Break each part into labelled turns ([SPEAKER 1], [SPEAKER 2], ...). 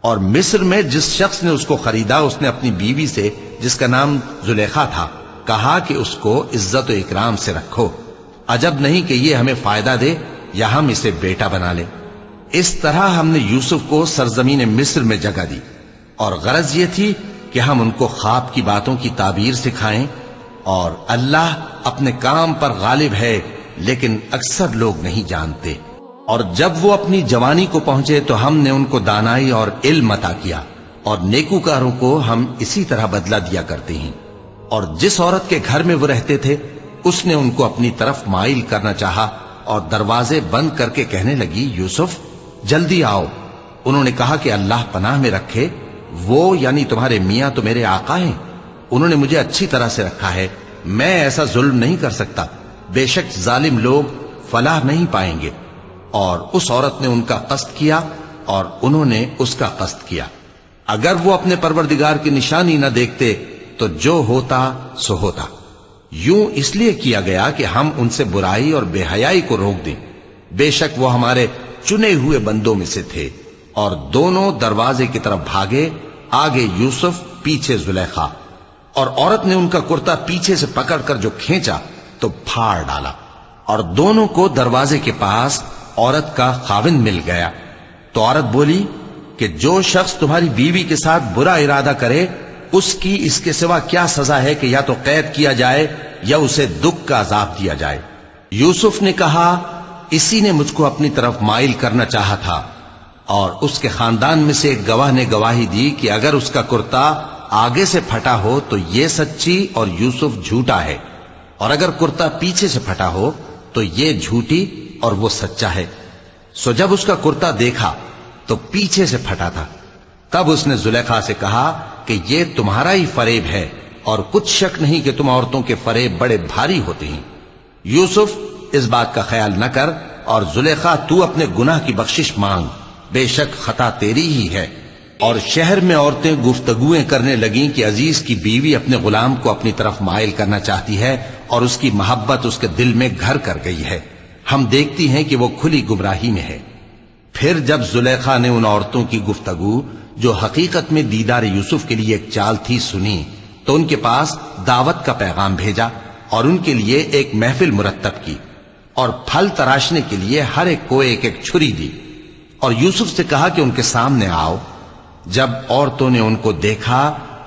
[SPEAKER 1] اور مصر میں جس شخص نے اس کو خریدا اس نے اپنی بیوی سے جس کا نام زلیخا تھا کہا کہ اس کو عزت و اکرام سے رکھو، عجب نہیں کہ یہ ہمیں فائدہ دے یا ہم اسے بیٹا بنا لیں۔ اس طرح ہم نے یوسف کو سرزمین مصر میں جگہ دی، اور غرض یہ تھی کہ ہم ان کو خواب کی باتوں کی تعبیر سکھائیں، اور اللہ اپنے کام پر غالب ہے لیکن اکثر لوگ نہیں جانتے۔ اور جب وہ اپنی جوانی کو پہنچے تو ہم نے ان کو دانائی اور علم عطا کیا، اور نیکوکاروں کو ہم اسی طرح بدلہ دیا کرتے ہیں۔ اور جس عورت کے گھر میں وہ رہتے تھے اس نے ان کو اپنی طرف مائل کرنا چاہا اور دروازے بند کر کے کہنے لگی، یوسف جلدی آؤ۔ انہوں نے کہا کہ اللہ پناہ میں رکھے، وہ یعنی تمہارے میاں تو میرے آقا ہیں، انہوں نے مجھے اچھی طرح سے رکھا ہے، میں ایسا ظلم نہیں کر سکتا، بے شک ظالم لوگ فلاح نہیں پائیں گے۔ اور اس عورت نے ان کا قصد کیا اور انہوں نے اس کا قصد کیا۔ اگر وہ اپنے پروردگار کی نشانی نہ دیکھتے تو جو ہوتا سو ہوتا۔ یوں اس لیے کیا گیا کہ ہم ان سے برائی اور بے حیائی کو روک دیں، بے شک وہ ہمارے چنے ہوئے بندوں میں سے تھے۔ اور دونوں دروازے کی طرف بھاگے، آگے یوسف پیچھے زلیخا، اور عورت نے ان کا کرتا پیچھے سے پکڑ کر جو کھینچا تو پھاڑ ڈالا، اور دونوں کو دروازے کے پاس عورت کا خاوند مل گیا۔ تو عورت بولی کہ جو شخص تمہاری بیوی کے ساتھ برا ارادہ کرے اس کی اس کے سوا کیا سزا ہے کہ یا تو قید کیا جائے یا اسے دکھ کا عذاب دیا جائے۔ یوسف نے کہا، اسی نے مجھ کو اپنی طرف مائل کرنا چاہا تھا، اور اس کے خاندان میں سے ایک گواہ نے گواہی دی کہ اگر اس کا کرتا آگے سے پھٹا ہو تو یہ سچی اور یوسف جھوٹا ہے، اور اگر کرتا پیچھے سے پھٹا ہو تو یہ جھوٹی اور وہ سچا ہے۔ سو جب اس کا کرتا دیکھا تو پیچھے سے پھٹا تھا، تب اس نے زلیخا سے کہا کہ یہ تمہارا ہی فریب ہے، اور کچھ شک نہیں کہ تم عورتوں کے فریب بڑے بھاری ہوتے ہیں۔ یوسف اس بات کا خیال نہ کر، اور زلیخا تو اپنے گناہ کی بخشش مانگ، بے شک خطا تیری ہی ہے۔ اور شہر میں عورتیں گفتگویں کرنے لگیں کہ عزیز کی بیوی اپنے غلام کو اپنی طرف مائل کرنا چاہتی ہے اور اس کی محبت اس کے دل میں گھر کر گئی ہے، ہم دیکھتی ہیں کہ وہ کھلی گمراہی میں ہے۔ پھر جب زلیخا نے ان عورتوں کی گفتگو جو حقیقت میں دیدار یوسف کے لیے ایک چال تھی سنی تو ان کے پاس دعوت کا پیغام بھیجا اور ان کے لیے ایک محفل مرتب کی، اور پھل تراشنے کے لیے ہر ایک کو ایک ایک چھری دی، اور یوسف سے کہا کہ ان کے سامنے آؤ۔ جب عورتوں نے ان کو دیکھا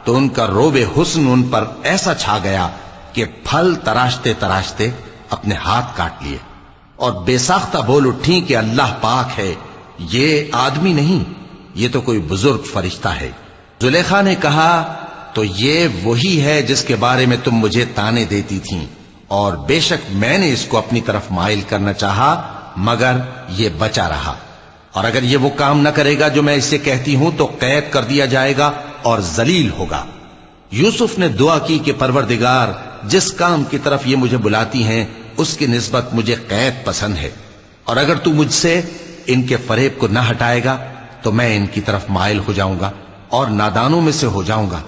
[SPEAKER 1] تو ان کا روب حسن ان پر ایسا چھا گیا کہ پھل تراشتے تراشتے اپنے ہاتھ کاٹ لیے، اور بے ساختہ بول اٹھیں کہ اللہ پاک ہے، یہ آدمی نہیں، یہ تو کوئی بزرگ فرشتہ ہے۔ زلیخا نے کہا، تو یہ وہی ہے جس کے بارے میں تم مجھے تانے دیتی تھیں، اور بے شک میں نے اس کو اپنی طرف مائل کرنا چاہا مگر یہ بچا رہا، اور اگر یہ وہ کام نہ کرے گا جو میں اس سے کہتی ہوں تو قید کر دیا جائے گا اور ذلیل ہوگا۔ یوسف نے دعا کی کہ پروردگار جس کام کی طرف یہ مجھے بلاتی ہیں اس کی نسبت مجھے قید پسند ہے، اور اگر تو مجھ سے ان کے فریب کو نہ ہٹائے گا تو میں ان کی طرف مائل ہو جاؤں گا اور نادانوں میں سے ہو جاؤں گا۔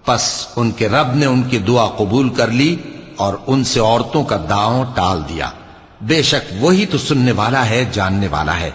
[SPEAKER 1] پس ان کے رب نے ان کی دعا قبول کر لی اور ان سے عورتوں کا داؤں ٹال دیا، بے شک وہی تو سننے والا ہے، جاننے والا ہے۔